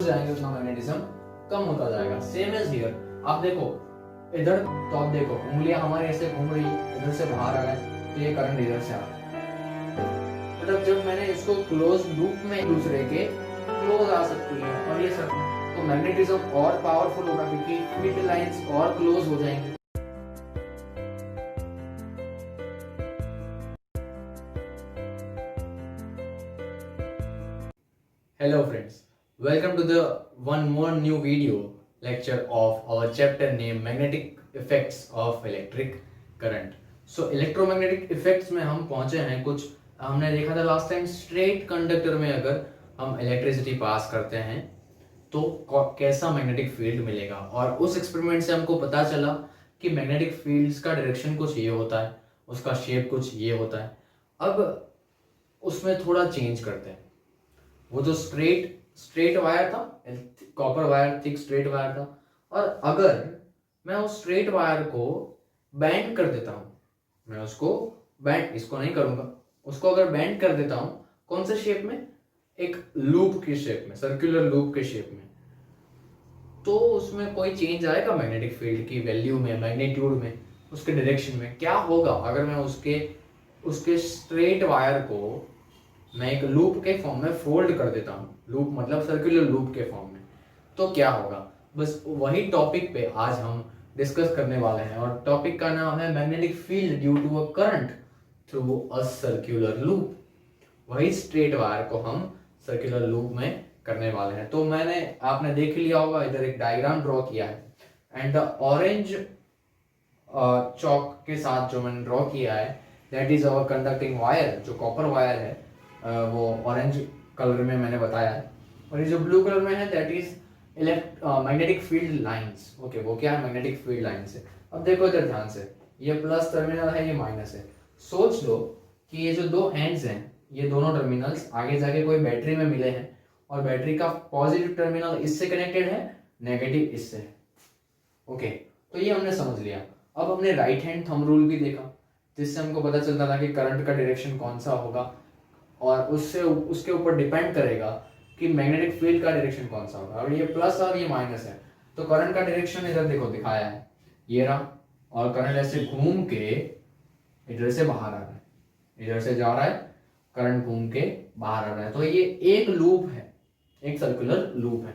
जाएंगे उतना मैग्नेटिज्म कम होता जाएगा। सेम एज हियर, आप देखो इधर, तो आप देखो उंगलियां हमारी ऐसे घूम रही है, इधर से बाहर आ रहा है, तो ये करंट इधर से आ रहा है। मतलब जब मैंने इसको क्लोज लूप में एक दूसरे के क्लोज आ सकती है और ये सब, तो मैग्नेटिज्म और पावरफुल होगा क्योंकि फील्ड लाइंस और क्लोज हो जाएंगी। Hello friends, welcome to the one more new video lecture of our chapter named Magnetic Effects of Electric Current. So electromagnetic effects में हम पहुंचे हैं कुछ, हमने देखा था लास्ट टाइम स्ट्रेट कंडक्टर में अगर हम इलेक्ट्रिसिटी पास करते हैं तो कैसा मैग्नेटिक फील्ड मिलेगा, और उस एक्सपेरिमेंट से हमको पता चला कि मैग्नेटिक फील्ड्स का डायरेक्शन कुछ ये होता है, उसका शेप कुछ ये होता है। अब उसमें थोड़ा चेंज करते हैं। वो जो स्ट्रेट वायर था, copper wire, thick straight wire था, और अगर मैं उस स्ट्रेट वायर को बैंड कर देता हूं, मैं उसको बैंड, इसको नहीं करूंगा, उसको अगर बैंड कर देता हूं, कौन से शेप में, एक लूप के शेप में, सर्कुलर लूप के शेप में, तो उसमें कोई चेंज आएगा मैग्नेटिक फील्ड की वैल्यू में, मैग्नीट्यूड में, उसके डायरेक्शन में? क्या होगा अगर मैं उसके स्ट्रेट वायर को मैं एक लूप के फॉर्म में फोल्ड कर देता हूँ, लूप मतलब सर्कुलर लूप के फॉर्म में, तो क्या होगा? बस वही टॉपिक पे आज हम डिस्कस करने वाले हैं, और टॉपिक का नाम है magnetic field due to a current through a circular loop. वही स्ट्रेट वायर को हम सर्कुलर लूप में करने वाले हैं। तो आपने देख लिया होगा, इधर एक डायग्राम ड्रॉ किया है, एंड द ऑरेंज चौक के साथ जो मैंने ड्रॉ किया है, that is our conducting wire, जो कॉपर वायर है, वो ऑरेंज कलर में मैंने बताया है, और ये जो ब्लू कलर में है that is magnetic field lines. Okay, वो क्या है? मैग्नेटिक फील्ड लाइंस है। अब देखो इधर ध्यान से, ये प्लस टर्मिनल है, ये माइनस है। सोच लो कि ये जो दो एंड्स हैं, ये दोनों टर्मिनल्स आगे जाके कोई बैटरी में मिले हैं, और बैटरी का पॉजिटिव टर्मिनल इससे कनेक्टेड है, नेगेटिव इससे है। ओके, तो ये हमने समझ लिया। अब हमने राइट हैंड थंब रूल भी देखा, जिससे हमको पता चलता था कि करंट का डायरेक्शन कौन सा होगा, और उसके ऊपर डिपेंड करेगा कि मैग्नेटिक फील्ड का डायरेक्शन कौन सा होगा। और ये प्लस और ये माइनस है, तो करंट का डायरेक्शन इधर देखो दिखाया है, ये रहा, और करंट ऐसे घूम के इधर से बाहर आ रहा है, इधर से जा रहा है, करंट घूम के बाहर आ रहा है। तो ये एक लूप है, एक सर्कुलर लूप है।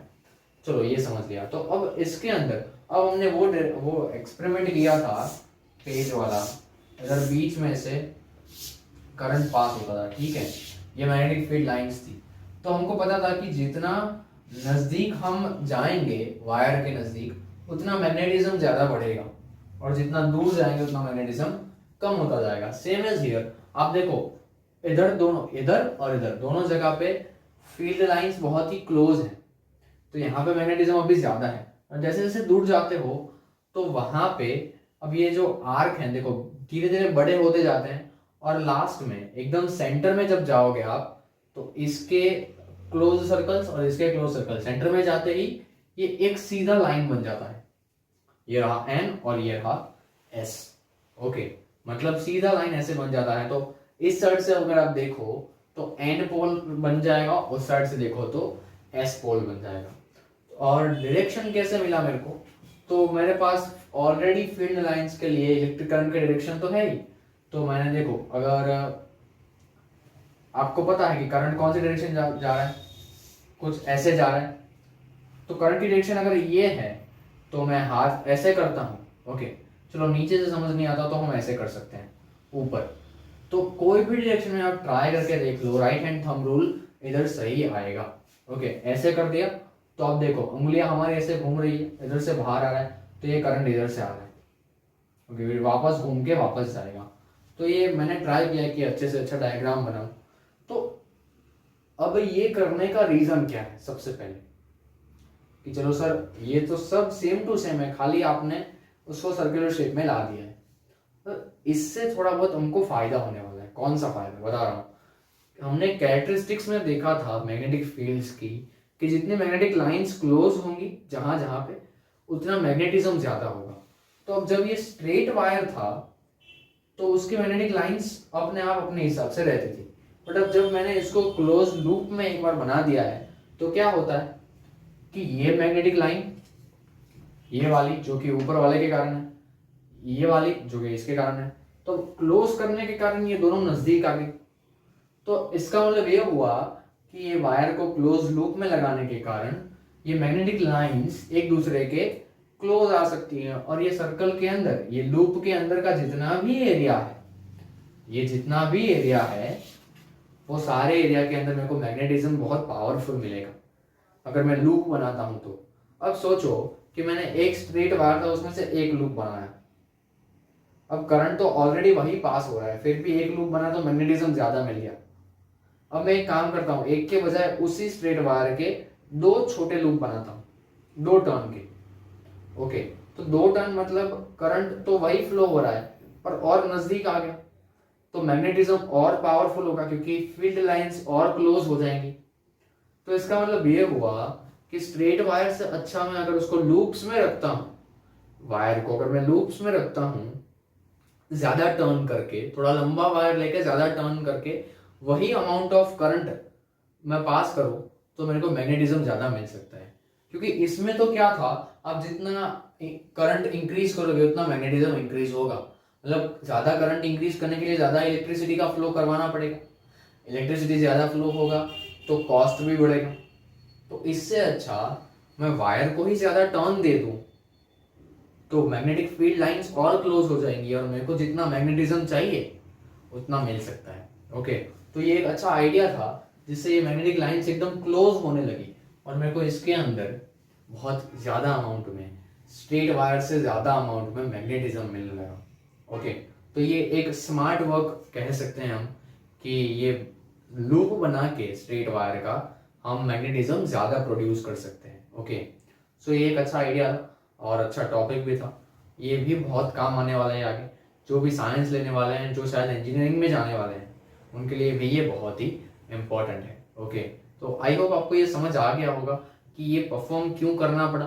चलो ये समझ लिया। तो अब इसके अंदर, अब हमने वो एक्सपेरिमेंट किया था पेज वाला, इधर बीच में से करंट पास होता था, ठीक है, ये मैग्नेटिक फील्ड लाइंस थी। तो हमको पता था कि जितना नजदीक हम जाएंगे वायर के नजदीक, उतना मैग्नेटिज्म ज्यादा बढ़ेगा, और जितना दूर जाएंगे उतना मैग्नेटिज्म कम होता जाएगा। सेम एज हियर, आप देखो इधर दोनों, इधर और इधर दोनों जगह पे फील्ड लाइंस बहुत ही क्लोज है, तो यहाँ पे मैग्नेटिज्म अभी ज्यादा है, और जैसे जैसे दूर जाते हो तो वहां पे अब ये जो आर्क है देखो धीरे धीरे बड़े होते जाते हैं, और लास्ट में एकदम सेंटर में जब जाओगे आप, तो इसके क्लोज सर्कल्स और इसके क्लोज सर्कल सेंटर में जाते ही ये एक सीधा लाइन बन जाता है। ये रहा एन और ये रहा एस। ओके, मतलब सीधा लाइन ऐसे बन जाता है। तो इस साइड से अगर आप देखो तो एन पोल बन जाएगा, उस साइड से देखो तो एस पोल बन जाएगा। और डायरेक्शन कैसे मिला मेरे को? तो मेरे पास ऑलरेडी फील्ड लाइंस के लिए इलेक्ट्रिक करंट का डायरेक्शन तो है ही। तो मैंने देखो, अगर आपको पता है कि करंट कौन सी डायरेक्शन जा रहा है, कुछ ऐसे जा रहा है, तो करंट की डायरेक्शन अगर ये है तो मैं हाथ ऐसे करता हूँ। ओके, चलो नीचे से समझ नहीं आता तो हम ऐसे कर सकते हैं, ऊपर। तो कोई भी डायरेक्शन में आप ट्राई करके देख लो, राइट हैंड थंब रूल इधर सही आएगा। ओके, ऐसे कर दिया तो आप देखो उंगलियां हमारी ऐसे घूम रही है, इधर से बाहर आ रहा है, तो ये करंट इधर से आ रहा है। ओके, फिर वापस घूम के वापस जाएगा। तो ये मैंने ट्राई किया कि अच्छे से अच्छा डायग्राम बनाऊं। तो अब ये करने का रीजन क्या है? सबसे पहले कि चलो सर ये तो सब सेम टू सेम है, खाली आपने उसको सर्कुलर शेप में ला दिया है, तो इससे थोड़ा बहुत हमको फायदा होने वाला है। कौन सा फायदा बता रहा हूं। हमने कैरेक्टरिस्टिक्स में देखा था मैग्नेटिक फील्ड्स की, कि जितनी मैग्नेटिक लाइंस क्लोज होंगी जहां जहां पे, उतना मैग्नेटिज्म ज्यादा होगा। तो अब जब ये स्ट्रेट वायर था तो उसकी मैग्नेटिक लाइंस अपने आप अपने हिसाब से रहती थी, बट अब जब मैंने इसको क्लोज लूप में एक बार बना दिया है तो क्या होता है, कि ये मैग्नेटिक लाइन, ये वाली जो कि ऊपर वाले के कारण है, ये वाली जो कि इसके कारण है, तो क्लोज करने के कारण ये दोनों नजदीक आ गए। तो इसका मतलब ये हुआ कि ये वायर को क्लोज लूप में लगाने के कारण ये मैग्नेटिक लाइंस एक दूसरे के क्लोज आ सकती हैं, और ये सर्कल के अंदर, ये लूप के अंदर का जितना भी एरिया है, ये जितना भी एरिया है, वो सारे एरिया के अंदर मेरे को मैग्नेटिज्म बहुत पावरफुल मिलेगा अगर मैं लूप बनाता हूं तो। अब सोचो कि मैंने एक स्ट्रेट वायर था, उसमें से एक लूप बनाया, अब करंट तो ऑलरेडी वही पास हो रहा है, फिर भी एक लूप बना तो मैग्नेटिज्म ज्यादा मिल गया। अब मैं एक काम करता हूं, एक के बजाय उसी स्ट्रेट वायर के दो छोटे लूप बनाता हूं, 2 टर्न के। ओके, तो 2 टर्न मतलब करंट तो वही फ्लो हो रहा है पर और नजदीक आ गया, तो मैग्नेटिज्म और पावरफुल होगा क्योंकि फील्ड लाइंस और क्लोज हो जाएंगी। तो इसका मतलब ये हुआ कि स्ट्रेट वायर से अच्छा मैं अगर उसको लूप्स में रखता हूं, वायर को अगर मैं लूप्स में रखता हूं ज्यादा टर्न करके, थोड़ा लंबा वायर लेके ज्यादा टर्न करके वही अमाउंट ऑफ करंट मैं पास करूं, तो मेरे को मैग्नेटिज्म ज्यादा मिल सकता है। क्योंकि इसमें तो क्या था, आप जितना करंट इंक्रीज करोगे उतना मैग्नेटिज्म इंक्रीज होगा, मतलब ज्यादा करंट इंक्रीज करने के लिए ज्यादा इलेक्ट्रिसिटी का फ्लो करवाना पड़ेगा, इलेक्ट्रिसिटी ज्यादा फ्लो होगा तो कॉस्ट भी बढ़ेगा। तो इससे अच्छा मैं वायर को ही ज्यादा टर्न दे दूं तो मैग्नेटिक फील्ड लाइंस और क्लोज हो जाएंगी और मेरे को जितना मैग्नेटिज्म चाहिए उतना मिल सकता है। ओके, तो ये एक अच्छा आइडिया था जिससे ये मैग्नेटिक लाइंस एकदम क्लोज होने लगी और मेरे को इसके अंदर बहुत ज्यादा अमाउंट में, स्ट्रेट वायर से ज्यादा अमाउंट में मैग्नेटिज्म मिलने लगा। ओके, तो ये एक स्मार्ट वर्क कह सकते हैं हम कि ये लूप बना के स्ट्रेट वायर का हम मैग्नेटिज्म ज्यादा प्रोड्यूस कर सकते हैं। ओके, सो ये एक अच्छा आइडिया था और अच्छा टॉपिक भी था, ये भी बहुत काम आने वाला है आगे, जो भी साइंस लेने वाले हैं, जो शायद इंजीनियरिंग में जाने वाले हैं, उनके लिए भी ये बहुत ही इम्पोर्टेंट है। ओके, तो आई होप आपको ये समझ आ गया होगा कि ये परफॉर्म क्यों करना पड़ा,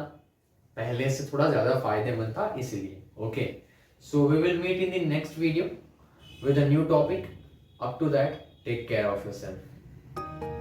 पहले से थोड़ा ज्यादा फायदेमंद था इसलिए। Okay, so we will meet in the next video with a new topic. Up to that, take care of yourself.